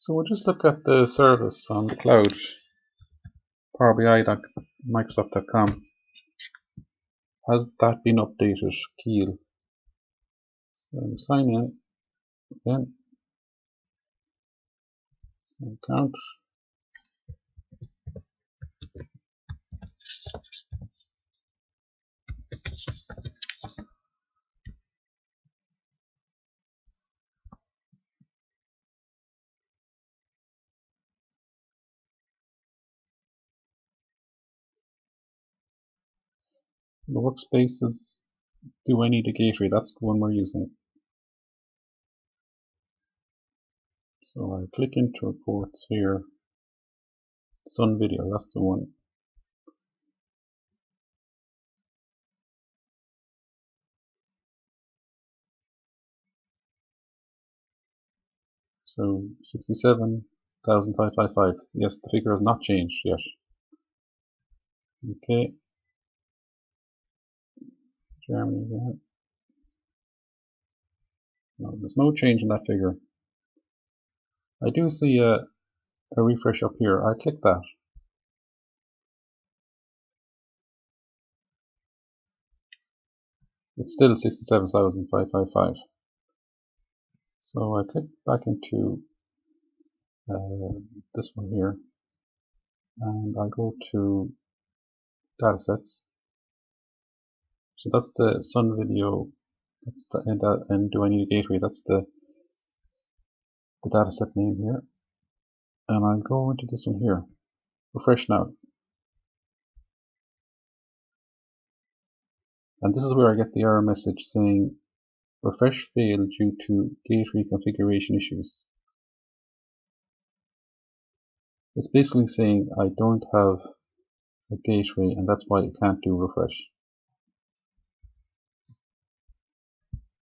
So we'll just look at the service on the cloud, powerbi.microsoft.com. Has that been updated? Keel. So sign in again. Account. The workspaces. Do I need a gateway? That's the one we're using. So I click into reports here. Sun Video, that's the one. So 67,555. Yes, the figure has not changed yet. Okay. Germany again. No, there's no change in that figure. I do see a refresh up here. I click that. It's still 67,555. So I click back into this one here, and I go to datasets. So that's the Sun Video. That's the and do I need a gateway? That's the dataset name here, and I'll go into this one here. Refresh now, and this is where I get the error message saying refresh failed due to gateway configuration issues. It's basically saying I don't have a gateway, and that's why it can't do refresh.